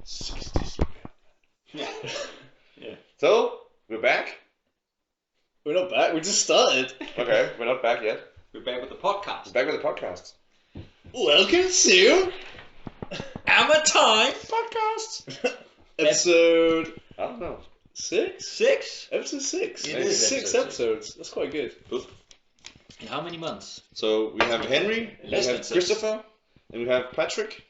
60s. Yeah. Yeah. So, we're back. We're not back, we just started. Okay, we're not back yet. We're back with the podcast. We're back with the podcast. Welcome to Ammertime Podcast! episode I don't know. 6? 6. Episode 6. It Maybe is Six episode episodes. That's quite good. In how many months? So, we have Henry, we Less have than 6. Kristoffer, and we have Patrick,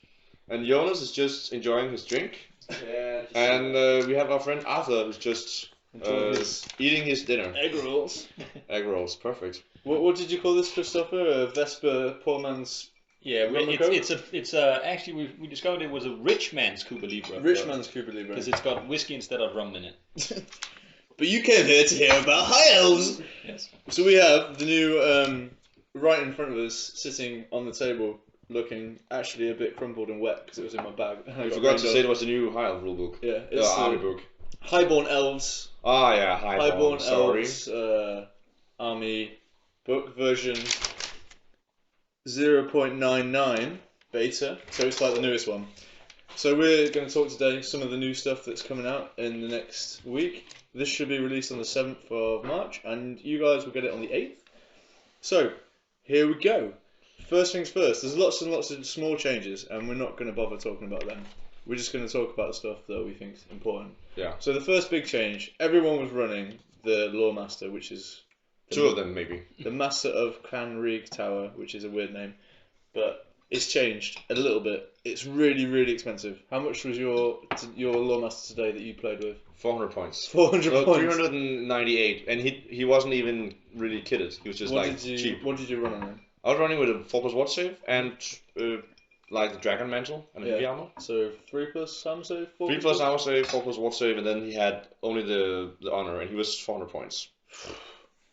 and Jonas is just enjoying his drink. Yeah. And we have our friend Arthur who's just Enjoying his eating his dinner. egg rolls. Egg rolls, perfect. What did you call this, Kristoffer? A Vesper poor man's... Yeah, Rum and Coke? it's actually we discovered it was a rich man's Cuba Libre. Rich man's Cuba Libre. Because it's got whiskey instead of rum in it. But you came here to hear about High Elves! Yes. So we have the new, right in front of us, sitting on the table, looking actually a bit crumpled and wet because it was in my bag. I forgot to say it was the new High Elf rulebook. Yeah, it's Army book. Highborn Elves. Ah, yeah, Highborn. Sorry. Elves Army book version 0.99 beta, so it's like the newest one. So we're going to talk today some of the new stuff that's coming out in the next week. This should be released on the 7th of March, and you guys will get it on the 8th. So, here we go. First things first, there's lots and lots of small changes, and we're not going to bother talking about them. We're just going to talk about the stuff that we think is important. Yeah. So the first big change, everyone was running the Lawmaster, which is... Two of them, maybe. The Master of Cranrig Tower, which is a weird name. But it's changed a little bit. It's really, really expensive. How much was your Lawmaster today that you played with? 400 points. 400 No, points. 398, and he wasn't even really kitted. He was just cheap. What did you run on then? I was running with a 4+ watch save and like the dragon mantle and heavy armor. So 3+ armor save, 4+? 3+ armor save, 4+ watch save, and then he had only the honor, and he was 400 points.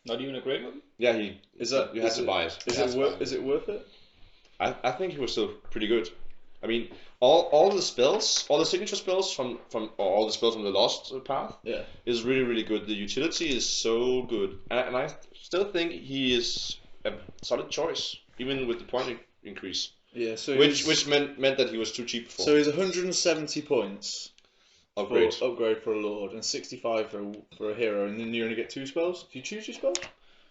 Not even a great one? Yeah, you had to buy it. Is it worth it? I think he was still pretty good. I mean, all the spells, all the signature spells from all the spells from the Lost Path, is really, really good. The utility is so good, and I still think he is a solid choice, even with the point increase. Yeah, so which meant that he was too cheap for. So he's 170 points. Upgrade for a Lord and 65 for a hero, and then you only get 2 spells. Do you choose your spells?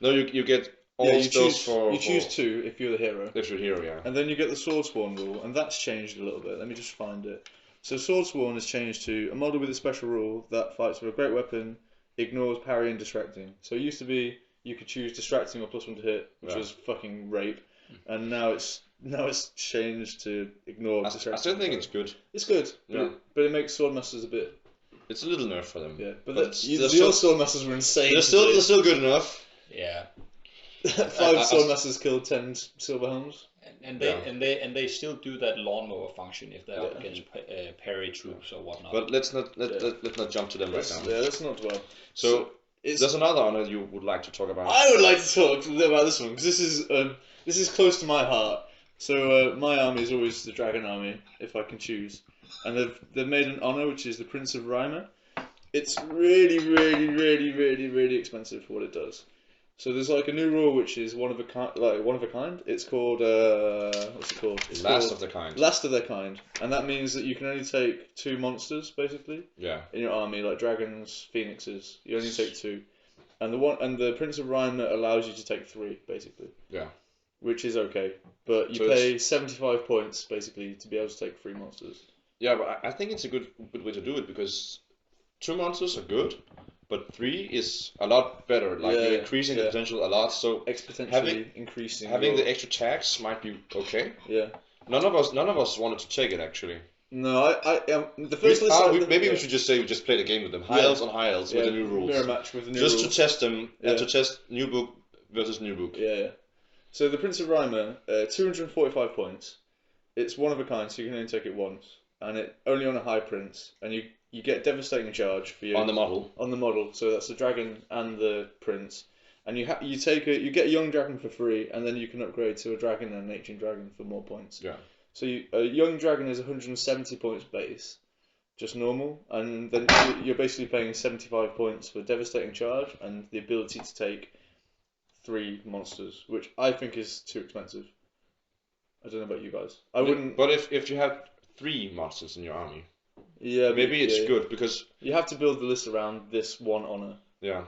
No, you get all spells for. You choose 2 if you're the hero. If you're the hero, yeah. And then you get the Swordsworn rule, and that's changed a little bit. Let me just find it. So Swordsworn has changed to a model with a special rule that fights with a great weapon, ignores parry and distracting. So it used to be you could choose distracting or +1 to hit, which was fucking rape, and now it's changed to ignore distracting. I still think it's good. It's good, Yeah. but it makes Swordmasters a bit. It's a little nerf for them. Yeah, but the your Swordmasters were insane. They're still good enough. Yeah. 5 Swordmasters killed 10 Silverhelms. And they still do that lawnmower function if they're up against parry troops or whatnot. But let's not jump to them right now. Yeah, let's not dwell. So there's another honor you would like to talk about. I would like to talk about this one because this is close to my heart. So my army is always the Dragon Army if I can choose, and they've made an honor which is the Prince of Rhymer. It's really, really, really, really, really expensive for what it does. So there's like a new rule which is one of a kind. It's called what's it called? It's Last called of the kind. Last of their kind, and that means that you can only take 2 monsters basically. Yeah. In your army, like dragons, phoenixes, you only take 2, and the Prince of Rhymer allows you to take 3 basically. Yeah. Which is okay, but you pay 75 points basically to be able to take 3 monsters. Yeah, but I think it's a good way to do it because 2 monsters are good. But 3 is a lot better. Like you're increasing the potential a lot. So exponentially increasing. Having the extra tax might be okay. Yeah. None of us wanted to take it actually. No, the first list. Maybe we should just say we just played a game with them. High Elves on High Elves with the new rules. Mirror match with the new rules. rules. Just to test them and to test new book versus new book. Yeah. So the Prince of Rhymer, 245 points. It's one of a kind, so you can only take it once, and it only on a high prince, and you get devastating charge for your on the model. On the model, so that's the dragon and the prince, and you get a young dragon for free, and then you can upgrade to a dragon and an ancient dragon for more points. Yeah. So a young dragon is 170 points base, just normal, and then you're basically paying 75 points for devastating charge and the ability to take 3 monsters, which I think is too expensive. I don't know about you guys. I wouldn't. But if you have 3 monsters in your army, Yeah, maybe it's good because you have to build the list around this one honor. yeah.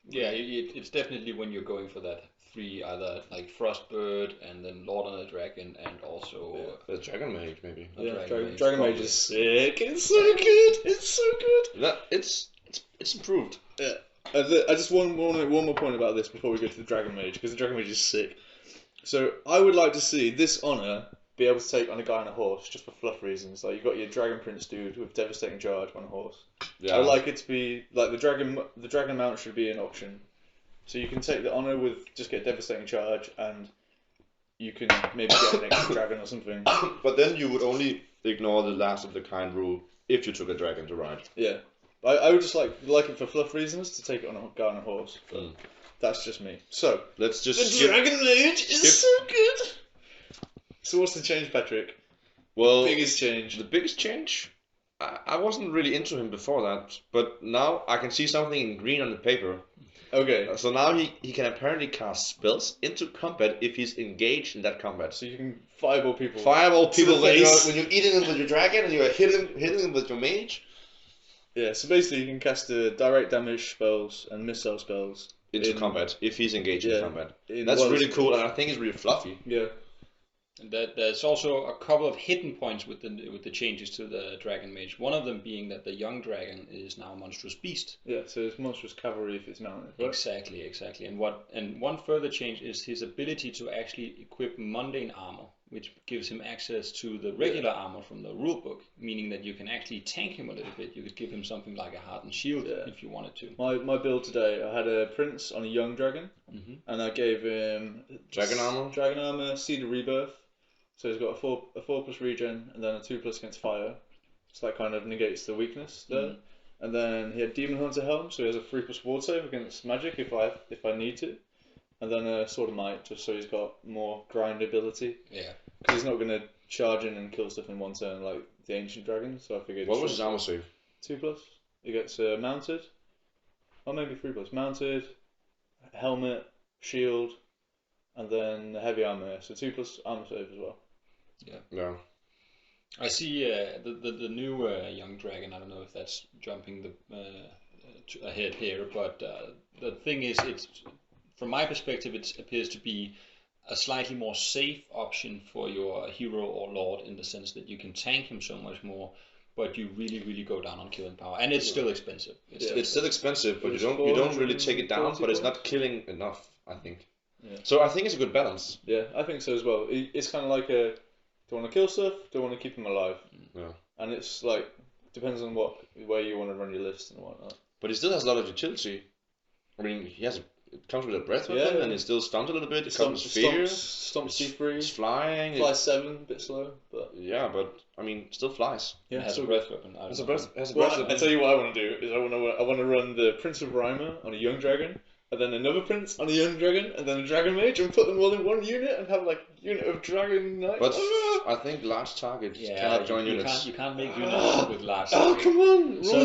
Yeah, it's definitely when you're going for that 3, either like Frostbird and then Lord on the Dragon and also The Dragon Mage maybe. Dragon Mage is sick. It's so good. It's so good. It's improved. Yeah. I just one more point about this before we go to the Dragon Mage, because the Dragon Mage is sick. So I would like to see this honor be able to take on a guy on a horse just for fluff reasons. Like you've got your Dragon Prince dude with devastating charge on a horse. Yeah. I'd like it to be like the dragon mount should be an option. So you can take the honor with just get devastating charge, and you can maybe get an extra dragon or something. But then you would only ignore the last of the kind rule if you took a dragon to ride. Yeah. I would just like it for fluff reasons to take it on a guy on a horse. But that's just me. So let's just the Dragon Mage is so good. So what's the change, Patrick? Well, Biggest change. The biggest change. I wasn't really into him before that, but now I can see something in green on the paper. Okay. So now he can apparently cast spells into combat if he's engaged in that combat. So you can fireball people. Fireball people when face. you're eating them with your dragon and you're hitting them with your mage. Yeah, so basically you can cast direct damage spells and missile spells Into combat if he's engaged in combat. That's one really cool, and I think it's really fluffy. Yeah. And there's also a couple of hidden points with the changes to the Dragon Mage. One of them being that the young dragon is now a monstrous beast. Yeah, so it's monstrous cavalry if it's mounted. Right? Exactly. And one further change is his ability to actually equip mundane armor, which gives him access to the regular armor from the rulebook, meaning that you can actually tank him a little bit. You could give him something like a hardened shield if you wanted to. My build today, I had a prince on a young dragon, and I gave him Dragon armor, Seed of Rebirth. So he's got a 4+ regen and then a 2+ against fire. So that kind of negates the weakness there. And then he had Demon Hunter Helm, so he has a 3+ ward save against magic if I need to. And then a Sword of Might, just so he's got more grind ability. Yeah. Because he's not going to charge in and kill stuff in one turn like the ancient dragon. So I figured. What was his armor save? 2+. He gets mounted, or maybe 3+. Mounted, helmet, shield, and then heavy armor. So 2+ armor save as well. Yeah. I see the new young dragon. I don't know if that's jumping ahead here, but the thing is, it's from my perspective, it appears to be a slightly more safe option for your hero or lord, in the sense that you can tank him so much more, but you really go down on killing power, and it's still expensive. It's still expensive, but you don't really take it down, but it's not killing enough, I think. Yeah. So I think it's a good balance. Yeah, I think so as well. It's kind of like a, do I want to kill stuff? Do I want to keep them alive? Yeah. And it's like, depends on where you want to run your list and whatnot. But he still has a lot of utility. I mean, it comes with a breath weapon, and it still stuns a little bit. It comes with fear. Stomps C3. It's flying. Flies 7, a bit slow, but yeah, but I mean, still flies. Yeah, it has a breath weapon. Has a breath weapon. I I tell you what I want to do is I want to run the Prince of Rhymer on a young dragon, and then another prince on a young dragon, and then a dragon mage, and put them all in one unit and have like a unit of dragon knights. But I think large targets cannot join units. You can't make units with large targets. Oh, come on! So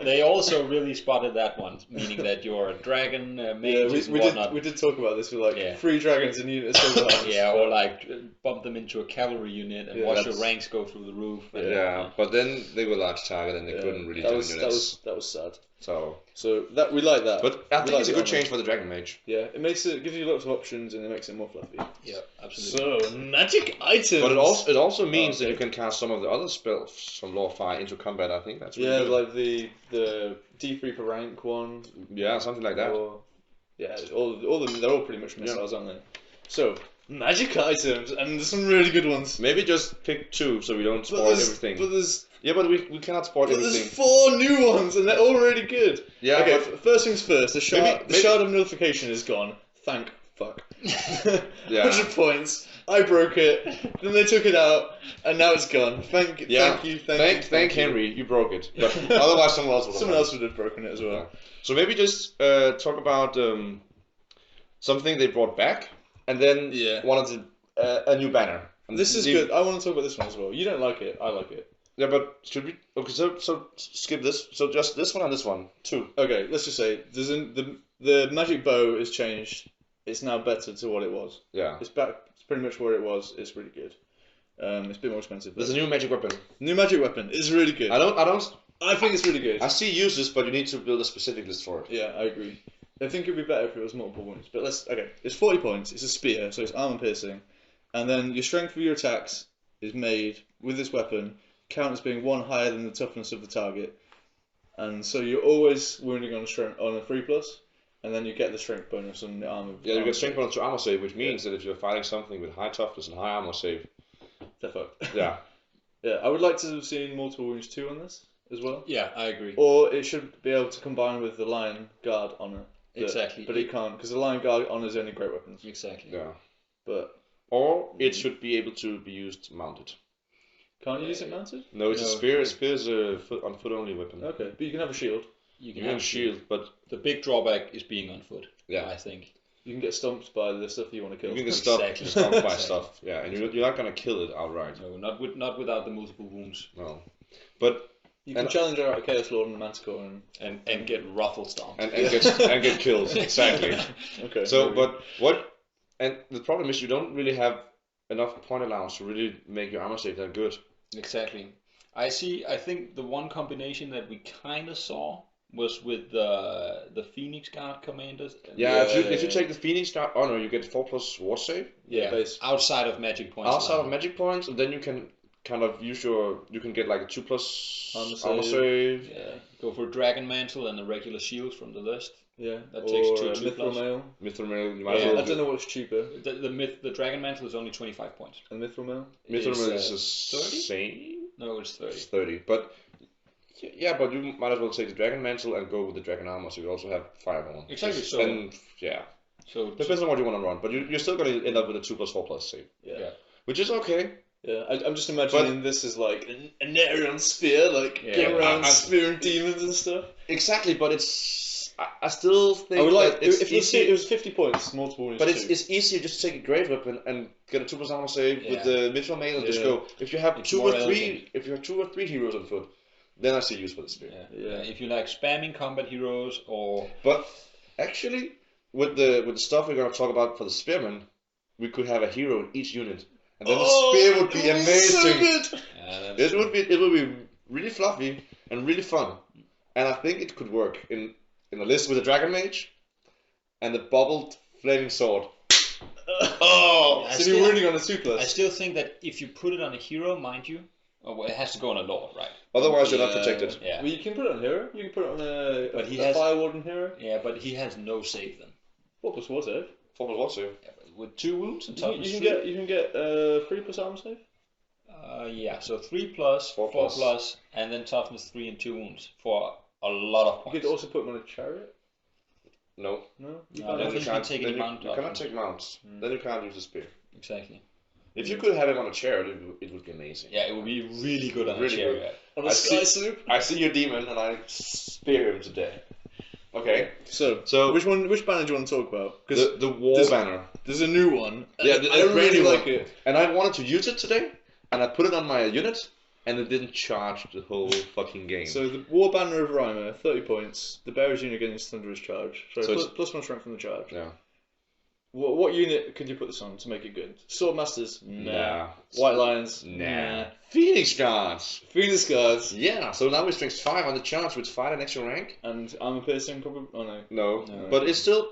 they also really spotted that one, meaning that your dragon mages and whatnot. We did talk about this with like 3 dragons in units. Or like bump them into a cavalry unit and watch your ranks go through the roof. And, but then they were large target and they couldn't really join units. That was sad. So that we like that. But I think it's a good change for the Dragon Mage. Yeah, gives you lots of options and it makes it more fluffy. Yeah, absolutely. So magic items. But it also means that you can cast some of the other spells from Lore Fire into combat. I think that's really good. Like the D3 per rank one. Yeah, something like that. All of them. They're all pretty much missiles, aren't they? So magic items, and there's some really good ones. Maybe just pick 2 so we don't spoil everything. But we cannot spoil everything. There's 4 new ones, and they're all really good. Yeah. Okay. First things first. The shard of nullification is gone. Thank fuck. 100 points. I broke it. Then they took it out, and now it's gone. Thank you. Thank Henry. You broke it. But otherwise, someone else would have broken it as well. Yeah. So maybe just talk about something they brought back, and then a new banner. And this is good. I want to talk about this one as well. You don't like it. I like it. Yeah, but should we? Okay, so skip this. So just this one and this one, 2. Okay, let's just say the magic bow is changed. It's now better to what it was. Yeah. It's back. It's pretty much where it was. It's really good. It's a bit more expensive. There's a new magic weapon. New magic weapon. It's really good. I think it's really good. I see uses, but you need to build a specific list for it. Yeah, I agree. I think it'd be better if it was multiple wounds. But it's 40 points. It's a spear, so it's armor piercing, and then your strength of your attacks is made with this weapon count as being 1 higher than the toughness of the target, and so you're always wounding on a strength on a 3+, and then you get the strength bonus on the armor. Yeah, you get strength bonus to armor save, which means that if you're fighting something with high toughness and high armor save, they're fucked. Yeah. Yeah, I would like to have seen multiple wounds 2 on this as well. Yeah, I agree. Or it should be able to combine with the Lion Guard honor. Exactly. But it can't, because the Lion Guard honor is only great weapons. Exactly. Yeah. But or it should be able to be used mounted. Can't you use it mounted? No, it's a spear. A spear is a on foot only weapon. Okay, but you can have a shield. You can have a shield, but the big drawback is being on foot. Yeah, I think you can get stumped by the stuff that you want to kill. You can get stumped by stuff. Yeah, and you're not gonna kill it outright. No, not without the multiple wounds. No, but you can challenge out a Chaos Lord and the Manticore and get ruffle stomped and get killed. Exactly. Okay. So, but what? And the problem is you don't really have enough point allowance to really make your armor save that good. Exactly. I think the one combination that we kind of saw was with the Phoenix Guard commanders. Yeah, if you take the Phoenix Guard honor, you get 4+ war save. Yeah, outside of magic points. Outside of magic points, and then you can kind of use you can get like a 2+ armor save. Yeah, go for Dragon Mantle and a regular shield from the list. Yeah, that takes 2 Mithril Mail. Mithril Mail, you might as well. I don't know what's cheaper. The Dragon Mantle is only 25 points. And Mithril Mail? Mithril Mail is 30? Same? No, it's 30. It's 30, but yeah, but you might as well take the Dragon Mantle and go with the Dragon Armor, so you also have Fireball. Exactly. So and yeah, so depends on what you want to run, but you're still going to end up with a 2+, 4+ save. Yeah. Which is okay. Yeah, I'm just imagining this is like a Nerion spear, like going around spearing demons and stuff. Exactly, but I still think I would like that it's if easy. It was 50 points, multiple wounds. But it's easier just to take a great weapon and get a 2+ armor save with the Mithril Mail and just go. If you have 2 or 3 heroes on foot, then I see use for the spear. Yeah. If you like spamming combat heroes or. But actually, with the stuff we're gonna talk about for the spearmen, we could have a hero in each unit, and then the spear would be amazing. So good. It would be really fluffy and really fun, and I think it could work in a list with a dragon mage and the bubbled flaming sword. So you're wounding on a 2+. I still think that if you put it on a hero, mind you, it has to go on a lord, right? Otherwise, you're not protected. Yeah. Well, you can put it on hero. You can put it on a Fire Warden hero. Yeah, but he has no save then. 4+ war save. 4+ war save. Yeah, but with 2 wounds and toughness you can get 3+ armor save. Yeah, so 3+, 4+, and then toughness 3 and 2 wounds for a lot of points. You could also put him on a chariot. No. I don't think you can take any mount. You cannot take mounts. Then you can't use the spear. Exactly. If you could have him on a chariot, it would be amazing. Yeah, it would be really good on a chariot. On a sky sloop. I see your demon and I spear him to death. Okay. So which banner do you want to talk about? Because the war banner. There's a new one. Yeah, I really like it. And I wanted to use it today, and I put it on my unit, and it didn't charge the whole fucking game. So the war banner of Reimer, 30 points. The bearer's unit against thunderous charge. So +1 strength from the charge. Yeah. What unit could you put this on to make it good? Swordmasters? Nah. White Lions? Nah. Phoenix Guards? Phoenix Guards? Yeah, so now we strength 5 on the charge with 5 an extra rank. And armor piercing probably? Oh no. But it's still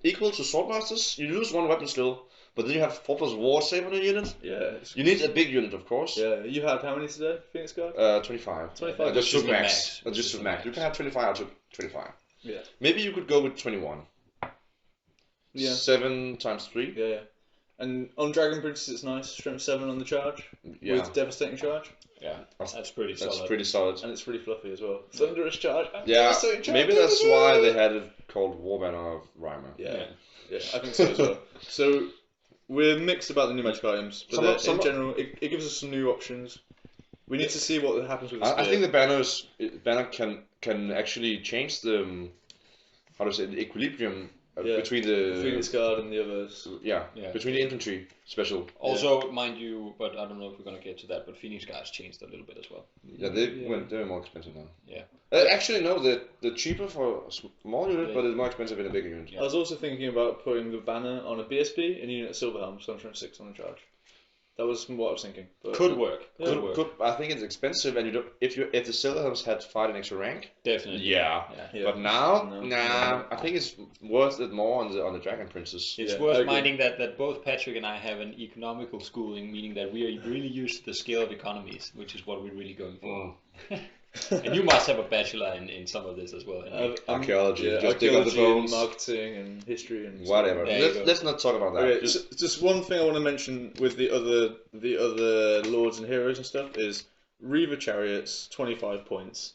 equal to Swordmasters. You lose 1 weapon skill, but then you have 4+ war save on a unit. Yeah. You need a big unit, of course. Yeah. You had how many today, Phoenix Guard? 25. 25. I just took max. You can have 25, I took 25. Yeah. Maybe you could go with 21. Yeah. 7 times 3. Yeah. And on Dragon Bridges it's nice, strength 7 on the charge. Yeah. With devastating charge. Yeah. That's pretty solid. That's pretty solid. And it's really fluffy as well. Thunderous charge. Yeah. Maybe that's why they had it called War Banner of Reimer. Yeah, I think so as well. So we're mixed about the new magic items, but in general it gives us some new options. We need to see what happens with this. I think the banner can actually change the the equilibrium between the Phoenix Guard and the others. Yeah, between the infantry special. Also, mind you, but I don't know if we're gonna get to that. But Phoenix Guards changed a little bit as well. Yeah, they're more expensive now. Yeah. Actually, no, they're cheaper for a small unit, but it's more expensive in a bigger unit. I was also thinking about putting the banner on a BSP and a unit of Silverhelm, so I'm trying 6 on the charge. That was what I was thinking. But Could work. I think it's expensive, and you don't. If the Silverhelms had to fight an extra rank, Definitely. yeah. But now, I think it's worth it more on the Dragon Princes. It's worth minding that both Patrick and I have an economical schooling, meaning that we are really used to the scale of economies, which is what we're really going for. And you must have a bachelor in some of this as well. Archaeology, just dig up the bones, marketing, and history, and whatever. Let's not talk about that. Okay, just one thing I want to mention with the other lords and heroes and stuff is Reaver Chariots, 25 points.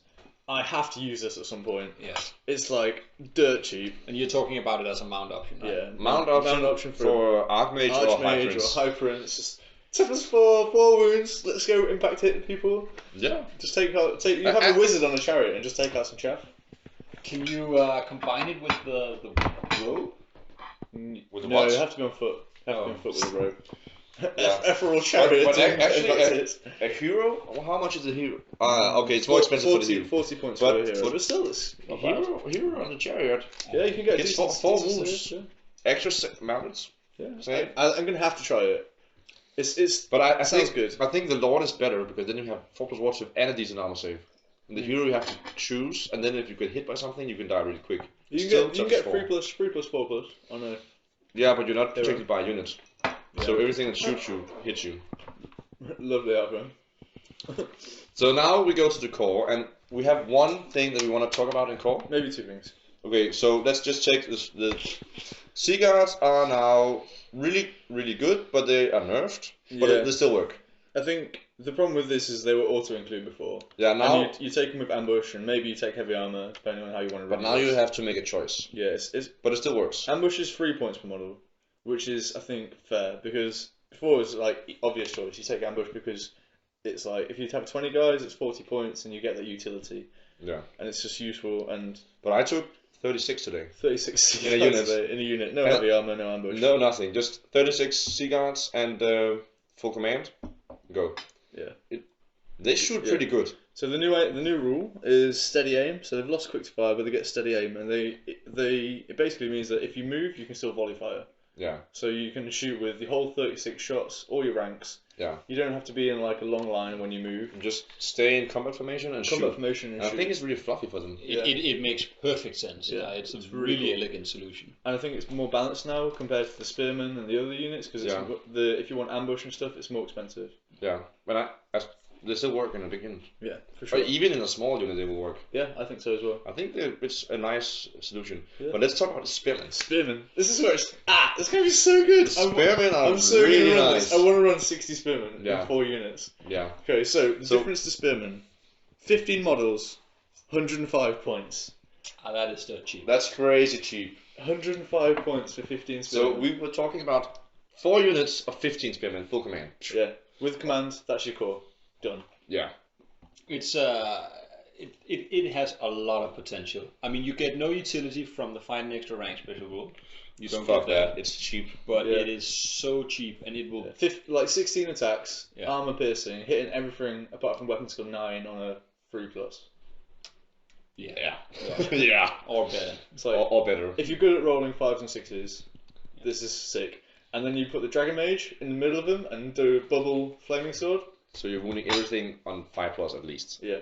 I have to use this at some point. Yes. It's like dirt cheap. And you're talking about it as a mount option, right? Yeah. Mount option for Archmage or High Prince. Or High Prince. Just toughness 4 wounds. Let's go impact hit people. Yeah. Just take you have a wizard on a chariot and just take out some chaff. Can you combine it with the rope? With the no, what? you have to be on foot. You have to be on foot with a rope. Yeah. Ethereal chariot. But actually, a hero? How much is a hero? Okay, it's more expensive for the hero. 40 points but for a hero. But still, it's not bad. Hero on the chariot. Yeah, you can get Gets four wounds. Extra mounts. Yeah. I'm gonna have to try it. But I sounds think good. I think the Lord is better because then you have 4+ war save and a decent armor save. And the hero you have to choose, and then if you get hit by something, you can die really quick. You can get 3+4+. I know. Yeah, but you're not protected by units. Yeah. So everything that shoots you hits you. Lovely outcome. So now we go to the core, and we have one thing that we want to talk about in core. Maybe 2 things. Okay, so let's just check this. The Sea Guards are now really, really good, but they are nerfed. But they still work. I think the problem with this is they were auto-include before. Yeah, now and you take them with ambush, and maybe you take heavy armor, depending on how you want to run. But now you have to make a choice. Yeah, but it still works. Ambush is 3 points per model, which is, I think, fair, because before it was like obvious choice. You take ambush because it's like if you have 20 guys, it's 40 points, and you get that utility. Yeah. And it's just useful. But I took 36 today. 36 in a unit. In a unit. No heavy armor, no ambush. No, nothing. Just 36 Sea Guards and full command. Go. Yeah. They shoot pretty good. So the new rule is steady aim. So they've lost quick fire, but they get steady aim, and it basically means that if you move, you can still volley fire. Yeah. So you can shoot with the whole 36 shots, all your ranks. Yeah. You don't have to be in like a long line when you move. Just stay in combat formation and shoot. Formation and I think it's really fluffy for them. It makes perfect sense. Yeah, it's a really cool. Elegant solution. And I think it's more balanced now compared to the spearmen and the other units because if you want ambush and stuff, it's more expensive. Yeah, but they still work in the beginning. Yeah, for sure. But even in a small unit, they will work. Yeah, I think so as well. I think it's a nice solution. Yeah. But let's talk about the spearmen. Spearmen. This is where it's gonna be so good. Spearmen are so really nice. I want to run 60 spearmen in 4 units. Yeah. Okay, so the difference to spearmen: 15 models, 105 points. That is still cheap. That's crazy cheap. 105 points for 15 spearmen. So we were talking about 4 units of 15 spearmen, full command. Yeah, with command, that's your core. Done. Yeah. It's it has a lot of potential. I mean, you get no utility from the find an extra rank special rule. You don't get that. It's cheap, but it is so cheap, and it will 16 attacks, armor piercing, hitting everything apart from weapon skill 9 on a 3+. Yeah. Yeah. Or better. It's like, or better. If you're good at rolling 5s and 6s, this is sick. And then you put the Dragon Mage in the middle of them and do a bubble flaming sword. So you're wounding everything on 5+ at least. Yeah.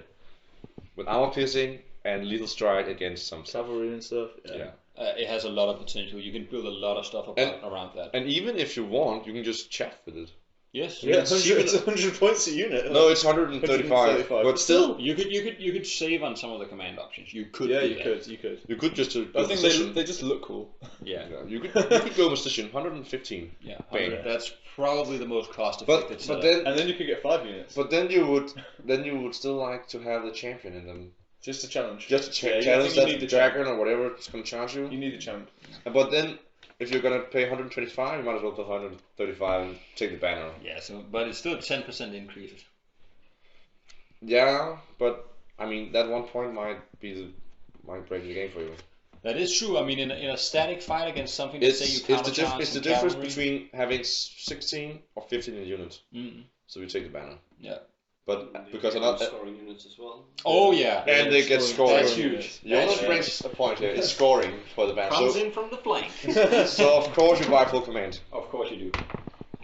With armor piercing and lethal strike against some cavalry and stuff. Yeah. It has a lot of potential. You can build a lot of stuff around that. And even if you want, you can just chaff with it. Yes. Yeah, it's 100 points a unit. No, it's 135. But still, you could save on some of the command options. You could. Yeah, you could. You could just. I think they just look cool. Yeah. You could go Magician 115. Yeah. That's probably the most cost-effective. But then you could get 5 units. But then you would still like to have the champion in them. Just a challenge. Challenge that the dragon or whatever it's going to charge you. You need a champ. But then, if you're going to pay 125, you might as well pay 135 and take the banner. Yeah, but it's still 10% increase. Yeah, but I mean that 1 point might break the game for you. That is true. I mean, in a static fight against something that say you countercharge. It's the difference between having 16 or 15 in a unit. Mm-hmm. So we take the banner. Yeah. But because I'm not scoring units as well. Oh yeah. And they get scoring. That's huge. Jonas brings a point here. It's scoring for the banner. Comes in from the flank. So of course you buy full command. Of course you do.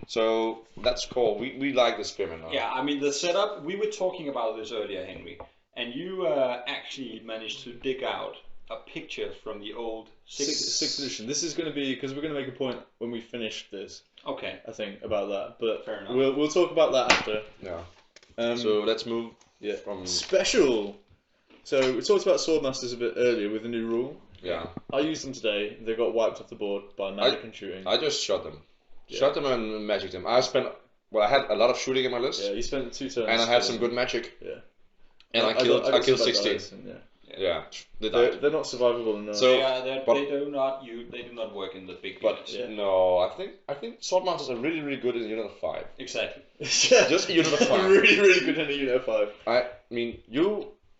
So that's cool. We like the spearman now. Yeah, I mean the setup. We were talking about this earlier, Henry, and you actually managed to dig out a picture from the old Sixth edition. This is going to be because we're going to make a point when we finish this. Okay. I think about that, but Fair enough. we'll talk about that after. Yeah. So let's move. Yeah. From Special. So we talked about Swordmasters a bit earlier with the new rule. Yeah. I used them today. They got wiped off the board by magic and shooting. I just shot them. Yeah. Shot them and magic them. I had a lot of shooting in my list. Yeah, you spent 2 turns. And I had some good magic. Yeah. And I killed 16. Guys, and Yeah. They died. They're not survivable enough. So- they do not work in the big But units. no, I think Swordmasters are really, really good in a unit of 5. Exactly. Yeah. Just a unit of 5. really, really good in a unit of 5. I mean,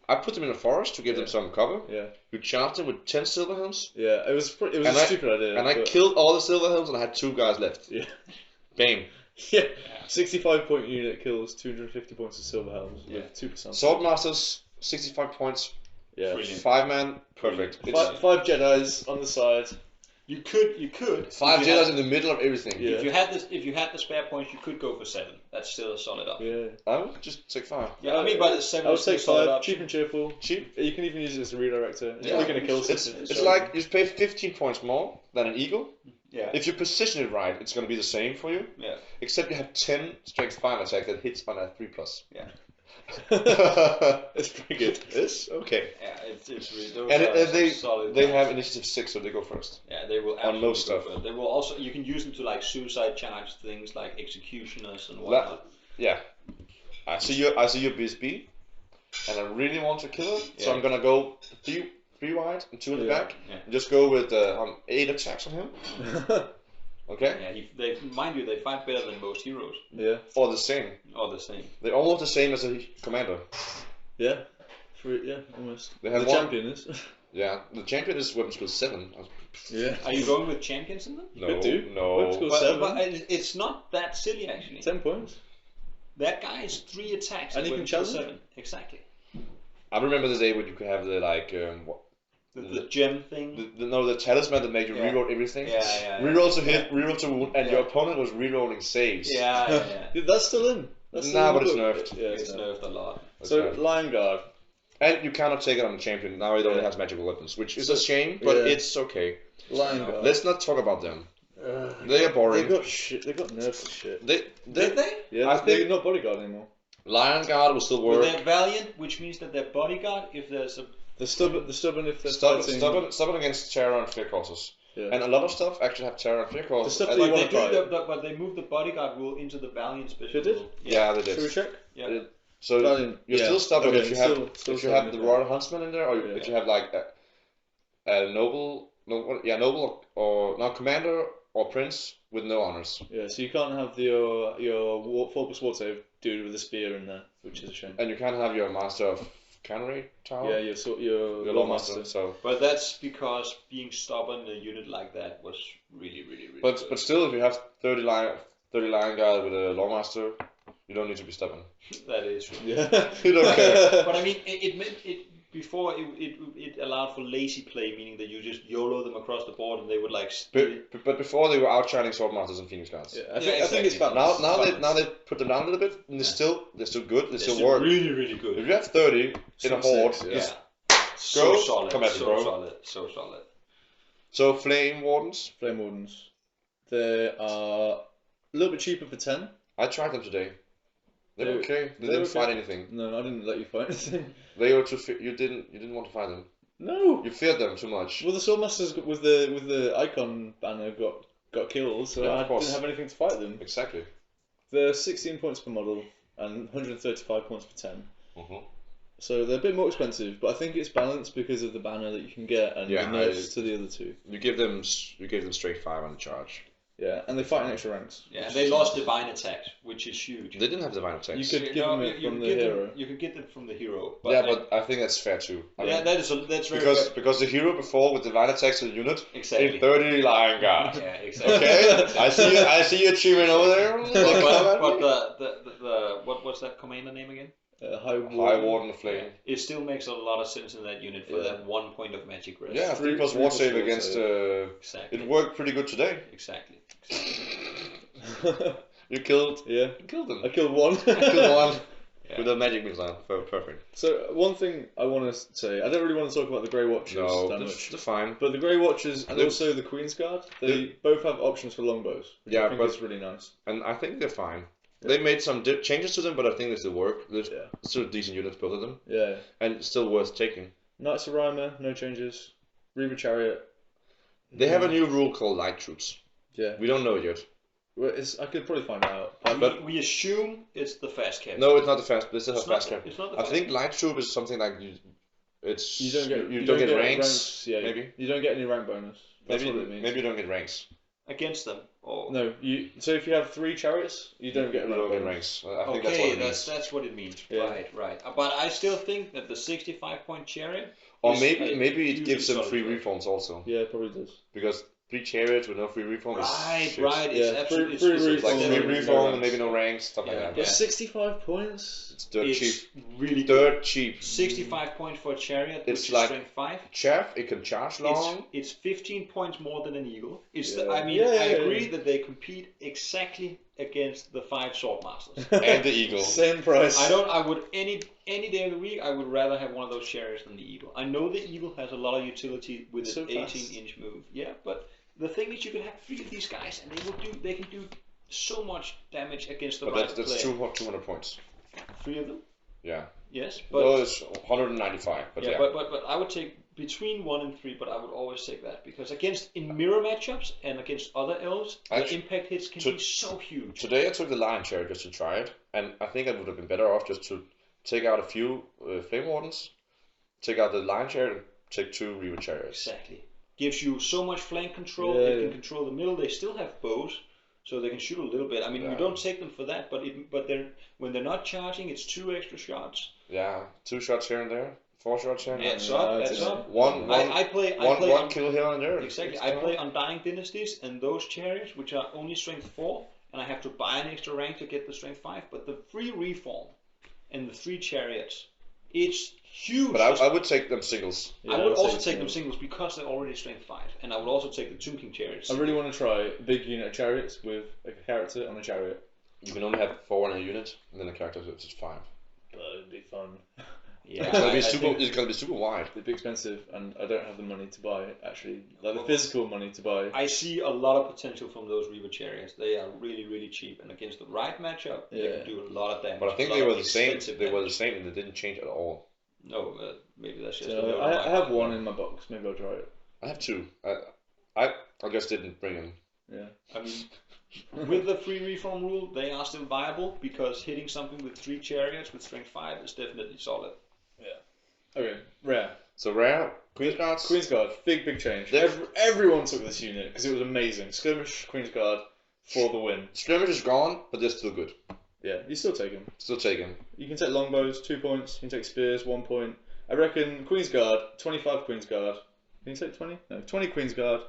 I put them in a forest to give them some cover. Yeah. You charged them with 10 silver helms. Yeah, it was And a stupid idea. And I killed all the silver helms and I had 2 guys left. Yeah. Bam. Yeah. 65-point unit kills 250 points of silver helms with 2%. Swordmasters, 65 points. Yeah. Brilliant. 5 man, perfect. It's 5 Jedis on the side. You could. 5 if you Jedi's had- in the middle of everything. Yeah. If you had the spare points, you could go for 7. That's still a solid up. Yeah. I would just take 5. Yeah, I mean, but 7 I would is take still a solid 5. up. Cheap and cheerful. Cheap. You can even use it as a redirector. It's Yeah. probably going to kill It's something. it's like you pay 15 points more than an eagle. Yeah. If you position it right, it's going to be the same for you. Yeah. Except you have 10 strength 5 attack that hits on a 3+. Yeah. It's pretty good. It's okay. Yeah, it's really those And are they some solid they guys. have initiative 6, so they go first. Yeah, they will on most absolutely go stuff. for it. They will also you can use them to like suicide charge things like executioners and whatnot. Yeah. I see your BSB, and I really want to kill him, so Yeah. I'm gonna go 3 wide and 2 in the Yeah. back. Yeah. And just go with 8 attacks on him. Okay. Yeah, they mind you, they fight better than most heroes. Yeah. For the same. Or the same. They're almost the same as a commander. Yeah. Yeah, almost. They have the one- champion is. Yeah. The champion is weapon skill 7. Yeah. Are you going with champions in them? No. Could do. No. Weapon skill 7. But it's not that silly actually. 10 points. That guy is 3 attacks And and he can weapon skill challenge? 7. Exactly. I remember the day when you could have the The gem thing. the talisman that made you Yeah. reroll everything. Yeah. Reroll to hit, reroll to wound, and Yeah. your opponent was rerolling saves. Yeah. Dude, that's still in. That's still Nah, in but the it's book. nerfed. Yeah, It's nerfed a lot. That's So, right. Lion Guard. And you cannot take it on the champion. Now it only Yeah. has magical weapons, which is So- a shame, but yeah. it's okay. Lion No. Guard. Let's not talk about them. They are They boring. got shit. They got nerfed as shit. Did they? Yeah, I they're think- not bodyguard anymore. Lion Guard will still Well, work. they're valiant, which means that they're bodyguard if there's a They're stubborn if they're fighting. Stubborn against terror and fear causes. Yeah. And a lot of stuff actually have terror and fear The causes. stuff And- that you But want they, to do try. but they moved the bodyguard rule into the valiant special They did? rule. yeah, they did. Should we check? Yeah. So Valiant. you're Yeah. still stubborn Okay, if you have still if you have the stubborn, Royal Huntsman in there, or Yeah. if you have like a noble, or now commander or prince with no honors. Yeah, so you can't have your 4+ war save dude with a spear in there, which is a shame. And you can't have your master of cannery tower. Yeah, your your lawmaster. So, But that's because being stubborn in a unit like that was really good. but still, if you have 30 lion guard with a lawmaster, you don't need to be stubborn. That is true. Yeah. You don't care. But I mean, it meant it before it allowed for lazy play, meaning that you just YOLO them across the board and they would like. But before they were outshining swordmasters and phoenix guards. Yeah, I think it's exactly. balanced. Now they put them down a little bit, and they're still good. They still They're work. really good. If you have 30 in a 6, horde, yeah. just So Go, solid. come at me, so bro. solid. So solid. so flame wardens. Flame Wardens. They are a little bit cheaper for 10. I tried them today. They were okay. They they didn't were fight okay. anything. No, I didn't let you fight anything. They were too. You didn't want to fight them. No. You feared them too much. Well, the Swordmasters with the icon banner got killed, so Yeah, of I course. didn't have anything to fight them. Exactly. They're 16 points per model and 135 points per 10. Mhm. So they're a bit more expensive, but I think it's balanced because of the banner that you can get and Yeah, the nerfs to the other two. You give them straight 5 on the charge. Yeah, and they fight in extra ranks. Yeah, they lost divine attack, which is huge. They didn't have divine attacks. You could give them it from the get hero. Them, you could get them from the hero. yeah, but I think that's fair too. I yeah, mean, that's very because the hero before with divine attacks to the unit exactly. in 30 lion guard. Yeah, exactly. Okay, I see you achievement over there. but the what's that commander name again? High Warden of Flame. It still makes a lot of sense in that unit for Yeah. that 1 point of magic rest. Yeah, 3 plus Three war plus save war against. Exactly. It worked pretty good today. Exactly. You killed. Yeah. You killed them. I killed one. Killed one. Yeah. With a magic missile. Perfect. So one thing I want to say, I don't really want to talk about the Grey Watchers No, that they're much. fine. But the Grey Watchers and also the Queen's Guard, they both have options for longbows. Which I think is really nice. And I think they're fine. Yeah. They made some changes to them, but I think they still work. There's still decent units, both of them. Yeah. And still worth taking. Knights of Rhymer, no changes. Reaver Chariot. They have a new rule called light troops. Yeah. We don't know it yet. Well, I could probably find out. But we assume it's the fast cap. No, it's not the fast. This is a fast cap. It's not the I fast think light troop is something like you don't get ranks. Yeah, maybe you don't get any rank bonus. That's what it means. Maybe you don't get ranks. Against them. Or... No, so if you have 3 chariots, you don't get ranks. I think that's what it means. That's what it means. Yeah. Right. But I still think that the 65-point chariot. Or maybe it gives them free reforms also. Yeah, it probably does. Because 3 chariots with no free reform right, is right. Yeah, it's absolutely it's like free reform no and maybe no ranks, stuff like that. But 65 points? It's dirt cheap. Really dirt cheap. 65 points for a chariot, it's which like is strength 5. Chaff, it can charge long. It's 15 points more than an eagle. I agree that they compete exactly against the 5 sword masters and the eagle. Same price. I would any day of the week I would rather have one of those chariots than the eagle. I know the eagle has a lot of utility with its 18-inch move. Yeah, but the thing is, you can have 3 of these guys, and they can do so much damage against the right player. That's 200 points. 3 of them. Yeah. Yes, but no, it's 195. But yeah. But I would take between 1 and 3, but I would always take that because in mirror matchups and against other elves, the impact hits can be so huge. Today I took the lion chariot just to try it, and I think I would have been better off just to take out a few flame wardens, take out the lion chariot, and take 2 reaver chariots. Exactly. Gives you so much flank control. It can control the middle. They still have bows, so they can shoot a little bit. I mean, you don't take them for that, but when they're not charging, it's 2 extra shots. Yeah, 2 shots here and there, 4 shots here and there. That's up. One kill here and there. Exactly. I play Undying Dynasties, and those chariots, which are only strength 4, and I have to buy an extra rank to get the strength 5. But the free reform and the 3 chariots, it's huge. But I would take them singles. Yeah, I would also take them singles because they're already strength 5, and I would also take the Tomb King chariots. I really want to try big unit of chariots with a character on a chariot. You can only have 4 in a unit, and then the character is just 5. But it'd be fun. Yeah, it's gonna be super wide. It'd be expensive, and I don't have the money to buy it. Actually, the physical money to buy. I see a lot of potential from those Reaver chariots. They are really, really cheap, and against the right matchup, they can do a lot of damage. But I think they were the same. They were the same, and they didn't change at all. No, maybe that's just. I have 1 in my box. Maybe I'll try it. I have 2. I just didn't bring them. Yeah. I mean, with the free reform rule, they are still viable because hitting something with 3 chariots with strength 5 is definitely solid. Yeah. Okay. Rare. So rare. Queen's Guard. Queen's Guard. Big change. Everyone took this unit because it was amazing. Skirmish Queen's Guard for the win. Skirmish is gone, but they're still good. Yeah, you still take them. Still take them. You can take longbows, 2 points. You can take spears, 1 point. I reckon Queen's Guard, 25 Queen's Guard. Can you take 20? No, 20 Queen's Guard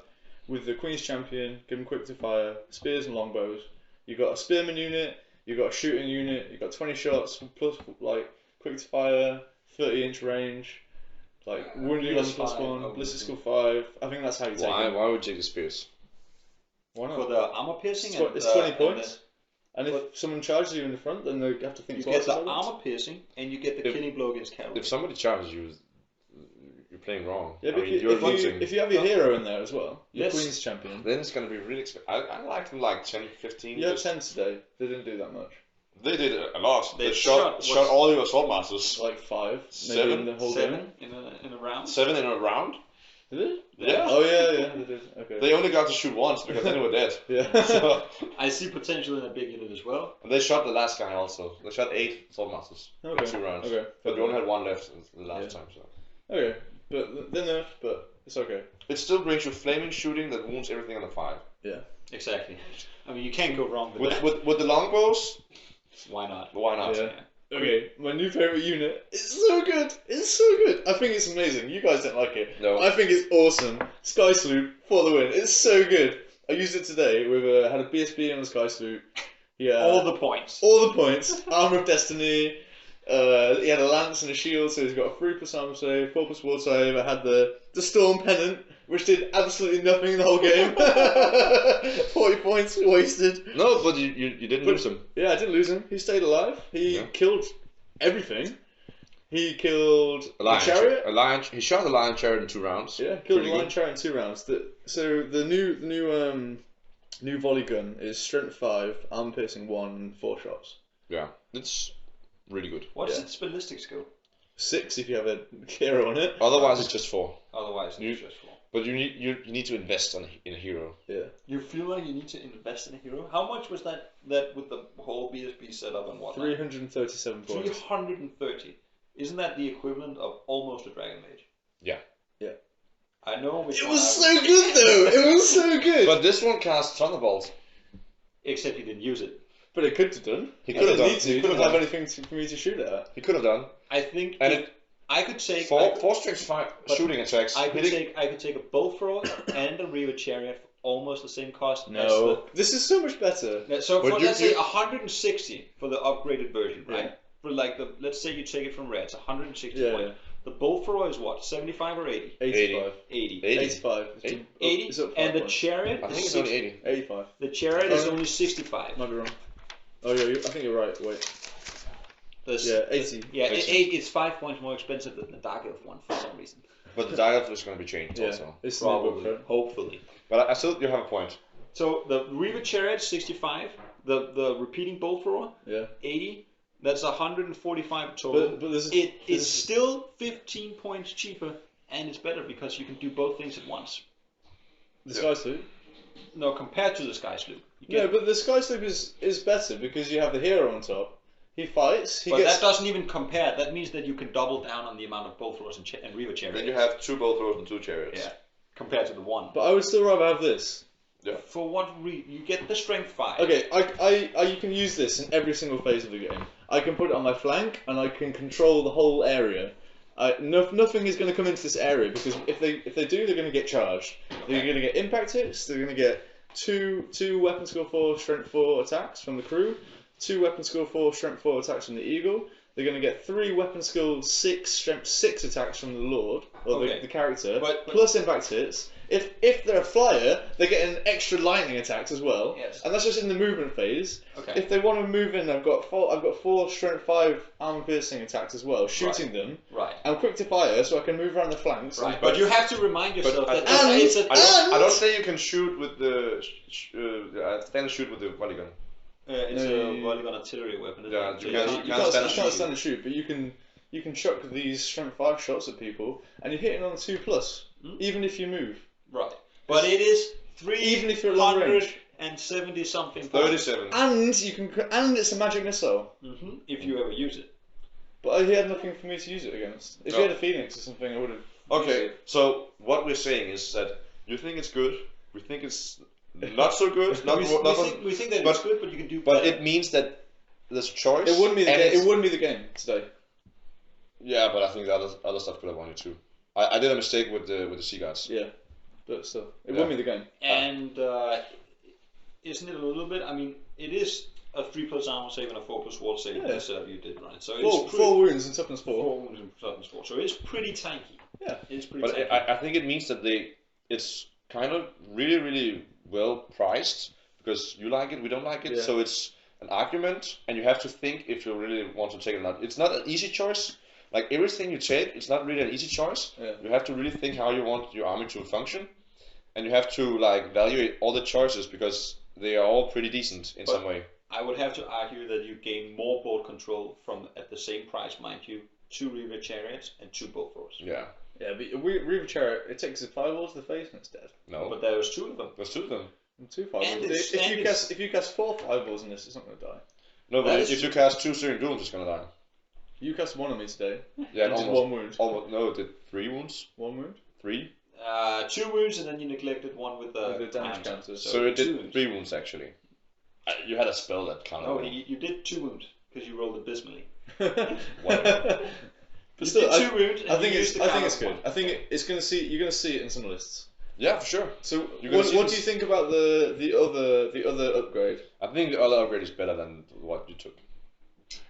with the Queen's Champion. Give them quick to fire, spears and longbows. You got a spearman unit. You got a shooting unit. You got 20 shots plus like quick to fire, 30-inch range, like wounding on +1, ballistic skill 5. I think that's how you take it. Why would you take the spears? Why not? For the armor piercing, it's 20 points. And if someone charges you in the front, then they have to think twice. You get the armor piercing, and you get the killing blow against cavalry. If somebody charges you, you're playing wrong. Yeah, but if you have your hero in there as well, your Queen's Champion, then it's going to be really expensive. I liked them like 10, 15. You had 10 today. They didn't do that much. They did a lot. They shot all your assault masters. Like 5, 7 in the whole game. in a round. 7 in a round. Did they? Yeah. Oh yeah, they did. Okay. They only got to shoot once because then they were dead. Yeah. So, I see potential in a big unit as well. And they shot the last guy also. They shot 8 assault masters in 2 rounds. Okay. But we only had 1 left the last time. So. Okay, but they're nerfed, but it's okay. It still brings you flaming shooting that wounds everything on the 5. Yeah. Exactly. I mean, you can't go wrong with that. With the longbows. Why not? Why not? Yeah. Okay, my new favourite unit. It's so good. It's so good. I think it's amazing. You guys don't like it. No. I think it's awesome. Sky Sloop for the win. It's so good. I used it today with had a BSB on the Sky Sloop. Yeah. All the points. All the points. Armour of Destiny. He had a lance and a shield, so he's got a 3+ armor save, 4+ ward save. I had the storm pennant, which did absolutely nothing in the whole game. 40 points wasted. No, but you didn't lose him. Yeah, I didn't lose him. He stayed alive. He killed everything. He killed a chariot. He shot a lion chariot in 2 rounds. Yeah, killed a lion chariot in 2 rounds. So the new volley gun is strength 5, armor piercing 1, and 4 shots. Yeah, it's really good. What's its ballistic skill? 6 if you have a hero on it. Otherwise, it's just 4. Otherwise, it's just 4. But you need to invest in a hero. Yeah. You feel like you need to invest in a hero? How much was that with the whole BSB setup and whatnot? 337 points. 330. Isn't that the equivalent of almost a Dragon Mage? Yeah. Yeah. I know which It one was so good though. It was so good. But this one cast Thunderbolt. Except he didn't use it. But it could have done. He could have done. Need to. He didn't have anything for me to shoot at. He could have done. I think. And I could take 4 strength 5 shooting attacks. I could take a bow thrower and a Reaver Chariot for almost the same cost. No, this is so much better. So for let's say 160 for the upgraded version, right? Yeah. For like let's say you take it from rare, it's 160 Yeah, points. yeah. The bow thrower is what? 75 or 80? 85. 80. 85. 80. And the chariot. I think it's only 80. 85. The chariot is only 65. Might be wrong. Oh yeah, I think you're right. Wait. Yeah, 80. Yeah, 80. It's 5 points more expensive than the Dark Elf one for some reason. But the Dark Elf is going to be changed also. It's Probably, hopefully. But I still, you have a point. So the Reaver Chariot 65, the repeating bolt thrower 80. That's 145 total. But it is still 15 points cheaper, and it's better because you can do both things at once. The Sky Sloop? No, compared to the Sky Sloop. No, but the Sky Sloop is better because you have the hero on top. He fights. But that doesn't even compare. That means that you can double down on the amount of bolt throwers and Reaver Chariots. Then you have 2 bolt throwers and 2 chariots. Yeah, compared to the one. But I would still rather have this. Yeah. For what reason? You get the strength 5. Okay, I you can use this in every single phase of the game. I can put it on my flank, and I can control the whole area. Nothing is going to come into this area because if they do, they're going to get charged. They're going to get impact hits. They're going to get two weapon skill 4, strength 4 attacks from the crew. 2 weapon skill 4, strength 4 attacks from the eagle. They're going to get 3 weapon skill 6, strength 6 attacks from the lord or the character, plus impact hits. If they're a flyer, they get an extra lightning attacks as well. Yes. And that's just in the movement phase. Okay. If they want to move in, I've got 4 strength 5 armor piercing attacks as well, shooting them. Right. I'm quick to fire, so I can move around the flanks. Right. But you have to remind yourself that I don't say you can shoot with the standard shoot with the volley gun. It's a volley gun artillery weapon. Yeah, You can't stand and shoot, but you can chuck these strength 5 shots at people, and you're hitting on a 2+, even if you move. Right. But it is even if you're at long range. 370 something. 37. And it's a magic missile. If you ever use it. But he had nothing for me to use it against. If he had a Phoenix or something, I would have. Okay, so what we're saying is that you think it's good, we think it's not so good. We think that it's good, but you can do better. But it means that there's choice. It wouldn't be the game. It wouldn't be the game today. Yeah, but I think the other stuff could have won it too. I did a mistake with the Sea Gods. Yeah, but still, it wouldn't be the game. And isn't it a little bit? I mean, it is a 3+ armor save and a 4+ ward save. Yeah. You did right. So it's 4 wounds and toughness 4. 4 wounds and toughness 4. So it's pretty tanky. Yeah, it's pretty tanky. But I think it means that it's kind of really, really well priced because you like it, we don't like it. Yeah. So it's an argument, and you have to think if you really want to take it or not. It's not an easy choice. Like everything you take, it's not really an easy choice. Yeah. You have to really think how you want your army to function, and you have to like evaluate all the choices because they are all pretty decent in some way. I would have to argue that you gain more board control from at the same price, mind you, 2 Reaver Chariots and 2 bolt throwers. Yeah. Yeah, but Reaver Chariot, it takes a 5 balls to the face and it's dead. No. But there was 2 of them. There's 2 of them. And 2 5-balls. If you cast 4 5-balls in this, it's not going to die. No, but if you cast 2 Searing Dooms, it's going to die. You cast 1 on me today. Yeah, and did 1 wound. Almost, no, it did 3 wounds. 1 wound? 3? 2 wounds, and then you neglected 1 with the damage counter. So it did 3 wounds actually. You had a spell that counted. No, you did 2 wounds because you rolled abysmally. Whatever. But still, did 2 wounds. I think it's good. I think it's going to see. You're going to see it in some lists. Yeah, for sure. So what do you think about the other upgrade? I think the other upgrade is better than what you took.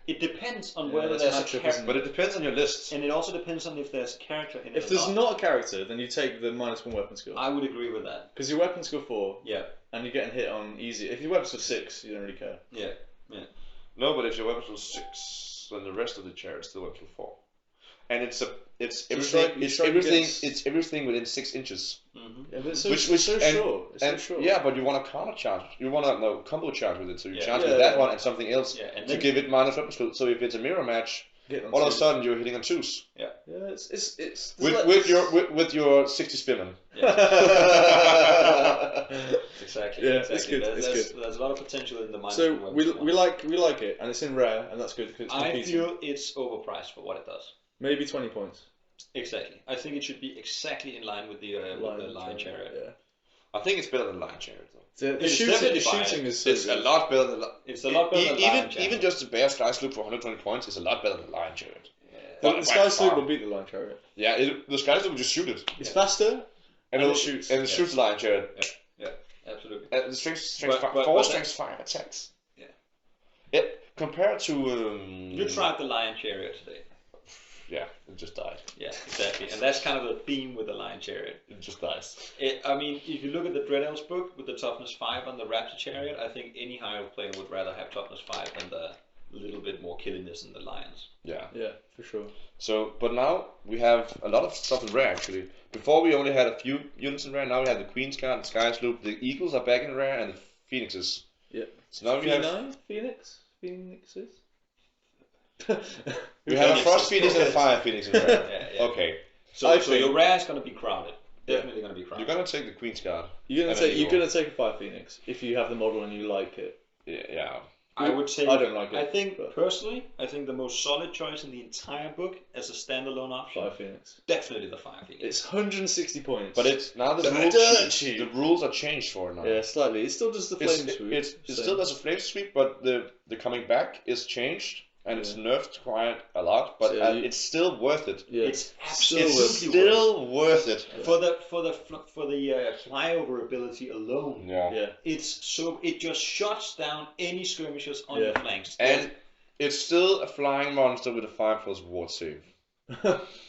It depends on Yeah, whether it's there's a matchup, isn't character, it? But it depends on your list. and it also depends on if there's a character in it. If or there's not a character, then you take the -1 weapon skill. I would agree with that. Because your weapon skill 4, Yeah. and you're getting hit on easy. If your weapon skill 6, you don't really care. Yeah. No, but if your weapon was 6, then the rest of the chair is still weapon 4. And it's everything within 6 inches. Mm-hmm. Yeah, but it's so, Which so and- short. It's And so short. yeah, but you want to counter charge. You want to combo charge with it. So you Yeah. charge Yeah, with that yeah. one and something else Yeah, and to then give it minus weapon skill. So if it's a mirror match, Get on all of a twos. sudden you're hitting on 2s Yeah, it's with your 60 spearman. exactly. Yeah, exactly. it's good. There's a lot of potential in the minus So one we weapons one. like it, and it's in rare, and that's good because it's I competing. feel it's overpriced for what it does. Maybe 20 points. Exactly. I think it should be exactly in line with the Lion Chariot. Yeah. I think it's better than Lion Chariot though. The It's shooting definitely fine. is so It's a good. lot better than It's a lot better than Lion Chariot. even just the Bear Sky Sloop for 120 points is a lot better than Lion Chariot. The By Sky Sloop far. will beat the Lion Chariot. Yeah, the Sky Sloop will just shoot it It's faster, and it it shoots. and it shoots the Lion Chariot. Absolutely. The strength But 4 that- strength 5 attacks. Yeah. It compared to You tried the Lion Chariot today. Yeah, it just died. Yeah, exactly. And that's kind of the theme with the Lion Chariot. It just dies. I mean, if you look at the Dread Elves book with the toughness 5 on the Raptor Chariot, I think any high elf player would rather have toughness 5 than the little bit more killiness in the Lions. Yeah. yeah, for sure. So, but now we have a lot of stuff in rare actually. Before we only had a few units in rare. Now we have the Queen's Guard, the Sky Sloop, the Eagles are back in rare, and the Phoenixes. Yeah. So now we have Phoenixes. we have a Phoenix Frost is Phoenix and a correct. Fire Phoenix in rare. Yeah. Okay. So your rare is going to be crowded. Definitely going to be crowded. You're gonna take the Queen's Guard. You're And gonna an take Eagle. a Fire Phoenix if you have the model and you like it. Yeah. I would say I don't like it, I think but- personally, I think the most solid choice in the entire book as a standalone option, Fire Phoenix. definitely the Fire Phoenix. It's 160 points. But it's now the Dirt rules. sheet. The rules are changed for it now. yeah, slightly. It still does the flame It's, sweep. it's, it Same. still does a flame sweep, but the coming back is changed and it's nerfed quite a lot. But So it's still worth it. Yeah. It's Still absolutely It's worth still worth it. for the flyover ability alone. Yeah. Yeah. It just shuts down any skirmishers on your flanks. And it's still a flying monster with a 5+ ward save.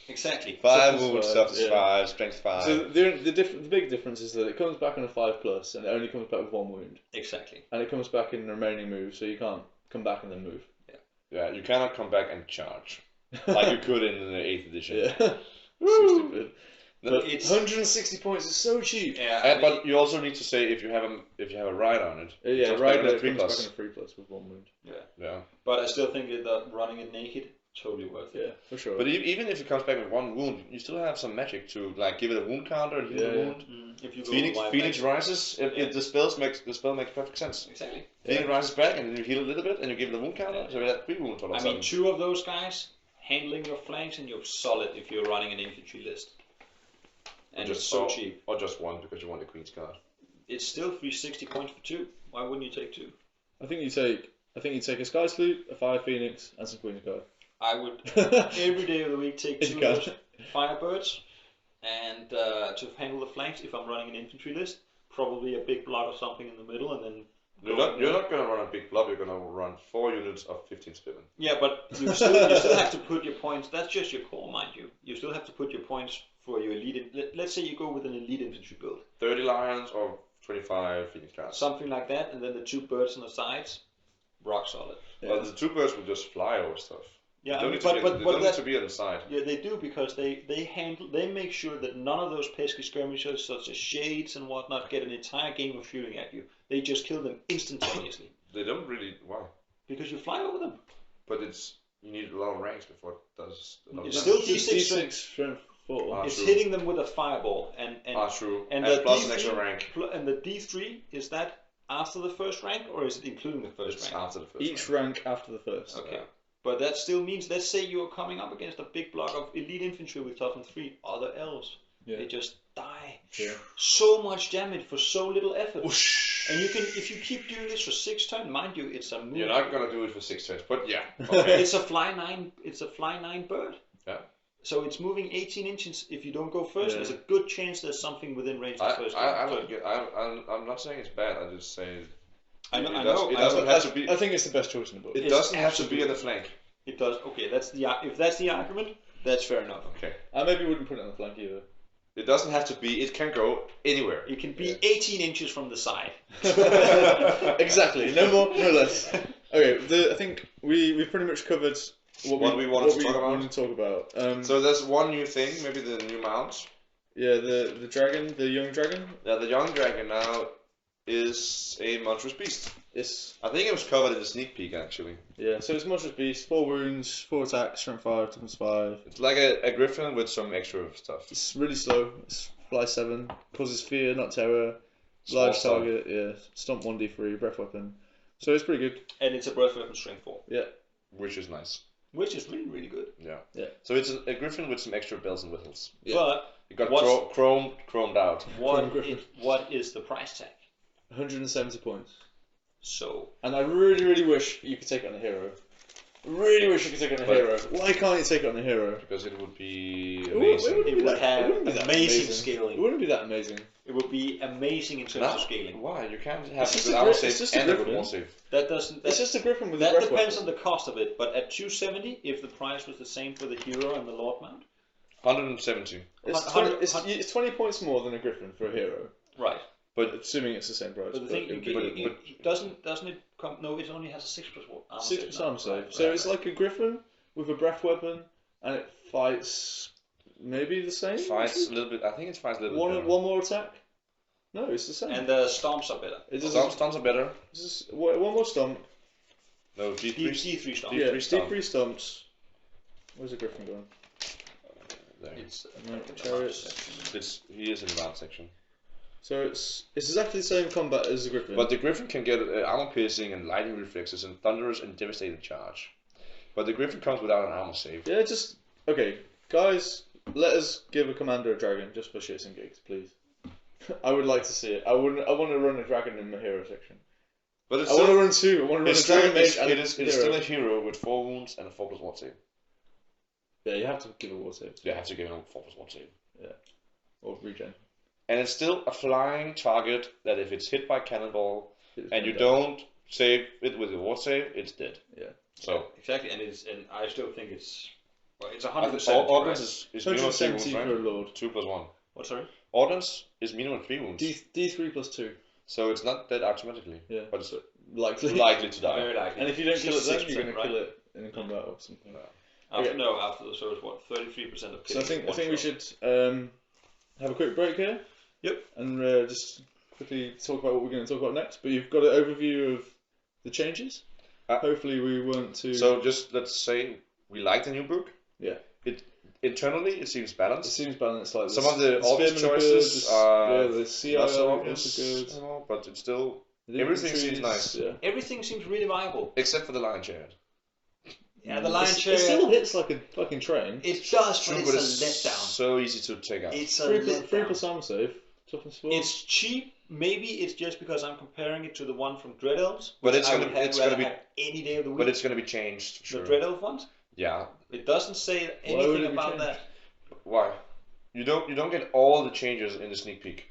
Exactly. 5 Toughness wounds, 5, toughness yeah. 5, strength 5. So the big difference is that it comes back on a 5+ and it only comes back with 1 wound, Exactly. and it comes back in the remaining move, so you can't come back and then move. Yeah, you cannot come back and charge like you could in the 8th edition. Yeah. So stupid. But It's- 160 points is so cheap. Yeah. But you also need to say if you have a ride on it. Yeah, comes right. back on a It 3+. comes back on a 3+ with 1 wound. Yeah. But I still think that running it naked, totally worth it. Yeah, for sure. But even if it comes back with 1 wound, you still have some magic to like give it a wound counter and heal the Yeah. wound. If you go Phoenix wild rises. The spell makes perfect sense. Exactly. Phoenix rises back and then you heal a little bit and you give it a wound counter. So you have 3 wounds all of a I sudden. mean, 2 of those guys handling your flanks and you're solid if you're running an infantry list. And it's so cheap. Or just 1 because you want the Queen's Guard. It's still 360 points for 2. Why wouldn't you take 2? I think you take a Sky Sloop, a Fire Phoenix, and some Queen's Guard. I would every day of the week take If 2 you of can. those Firebirds and to handle the flanks if I'm running an infantry list. Probably a big block or something in the middle and then You're not going to run a big blob, you're going to run 4 units of 15 spearmen. Yeah, but you still have to put your points. That's just your core, mind you. You still have to put your points for your elite. Let's say you go with an elite infantry build, 30 lions or 25 Phoenix Guards. something like that, and then the 2 birds on the sides, rock solid. Well, the 2 birds will just fly over stuff. Yeah, They don't need to be on the side. Yeah, they do because they make sure that none of those pesky skirmishers, such as shades and whatnot, get an entire game of shooting at you. They just kill them instantaneously They don't really. Why? because you fly over them. But you need a lot of ranks before it does a lot of It's damage. still Just D6 D6 strength 4. Ah, It's true. hitting them with a fireball, and True. and And the plus an D3 extra rank. And the D3 is that after the first rank or is it including the first It's rank? after the first Each rank. rank after the first. Okay. Yeah. But that still means, let's say you're coming up against a big block of elite infantry with toughness 3, other elves. Yeah. They just die. Yeah. So much damage for so little effort. Whoosh. And you can, if you keep doing this for 6 turns, mind you, it's a move. You're not gonna do it for 6 turns, but yeah. Okay. It's a fly 9. It's a fly 9 bird. Yeah. So it's moving 18 inches. If you don't go first, Yeah. there's a good chance there's something within range of first. I'm not saying it's bad. I just say I It know. doesn't have to be. I think it's the best choice in the book. It It's doesn't have to be absolutely- in the flank. It does. Okay, if that's the argument, that's fair enough. Okay. I maybe wouldn't put it on the flank either. It doesn't have to be. It can go anywhere. It can be 18 inches from the side. Exactly. No more, no less. Okay. I think we've pretty much covered What we wanted to talk about. wanted to talk about. So there's one new thing, maybe the new mount. Yeah, the dragon, the young dragon. Yeah, the young dragon now is a monstrous beast. Yes. I think it was covered in the sneak peek actually. Yeah. So it's monstrous beast, 4 wounds, 4 attacks, strength 5, toughness 5. It's like a griffin with some extra stuff. It's really slow. It's fly 7, causes fear, not terror. Small Large stuff. target. Yeah. Stomp 1d3, breath weapon. So it's pretty good. And it's a breath weapon strength 4. Yeah. Which is nice. Which is really, really good. Yeah. Yeah. So it's a griffin with some extra bells and whistles. Yeah. But You got What's- chromed out. what is the price tag? 170 points. So And I really, really wish you could take it on a hero. Really wish you could take it on a But- hero. Why can't you take it on a hero? Because it would be It wouldn't amazing. be It would that- have it wouldn't be that amazing amazing. scaling. It wouldn't be that amazing. it would be amazing in terms of scaling. Why? You can't have It's a just good a armor gri- it's save just a and a good griffin. wall save. That doesn't. It's That, just a griffin with a that breath depends weapon. on the cost of it. But at 270, if the price was the same for the hero and the lord mount, 170. It's, Hun- 20, it's, hun- it's 20 points more than a griffin for a hero. right? But Assuming it's the same price. But the thing, it'd you, be- it doesn't it come? No, it only has a 6+1 armor 6 save. armor save. So it's like a griffin with a breath weapon, and it fights maybe the same. fights a little bit. I think it fights a little bit. One more attack. No, it's the same. And the stomps are better. It just Stunts are better. it's just, one more stomp. No, D3. D3 stomp. D3 Yeah, stomp. D3 stomps. Where's the griffin going? There. It's No, the chariots. section. He is in the mount section. So it's exactly the same combat as the griffin. But the griffin can get armor piercing and lightning reflexes and thunderous and devastating charge. But the griffin comes without an armor save. yeah, just okay, guys. Let us give a commander a dragon just for shits and gigs, please. I would like to see it. I want to run a dragon in my hero section. But it's I want to still, run 2. I want to run a it's still, dragon mage and it a is hero. still a hero with 4 wounds and a 4+1 save. Yeah, you have to give a war save You have to give him a 4+1 save. or regen. And it's still a flying target that if it's hit by cannonball It's and you dead. don't save it with a war save, it's dead. Yeah. So Exactly, and I still think it's it's I think 170. ordnance Right? is minimum 3 wounds, 170 right? for a lord. 2+1. What, sorry? Ordnance is minimum 3 wounds. D3 plus 2. So it's not dead automatically. Yeah. But it's Likely. likely to die. Very likely. And if you don't kill it then, 66%, you're going to right? kill it in combat or something. After, Okay. no, after the so it's what 33% of So I killing. think one we shot. should have a quick break here. Yep. And just quickly talk about what we're going to talk about next. But you've got an overview of the changes. Hopefully we weren't too. So just let's say we like the new book. Yeah. It internally it seems It balanced. seems balanced. Like Some of the obvious spearmen are choices good, are the CI not so are obvious also good. anymore, but it's still The everything infantry seems is- nice. Yeah. Everything seems really viable. except for the lion chariot. Yeah, the lion It chariot. still hits like a fucking train. It does, True, but but it's a it's letdown. so easy to take out. It's a 3 letdown. plus armor save. Toughness 4. It's cheap. Maybe it's just because I'm comparing it to the one from Dread Elves. But which it's I gonna- would have it's gonna rather be- have any day of the week. But it's going to be changed. Sure. The Dread Elf ones. Yeah. It doesn't say would anything it be about changed? that. Why? You don't get all the changes in the sneak peek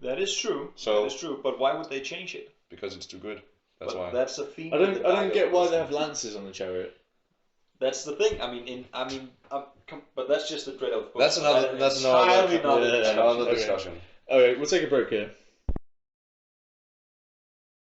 That is true. So- that is true. But why would they change it? because it's too good. That's But why. that's a theme. I of don't. the I don't Dark get why Elves. they have lances on the chariot. That's the thing. But that's just the Dread Elf book. That's another. That's entirely another. not a Yeah, discussion. Another Okay. discussion. Okay, we'll take a break here.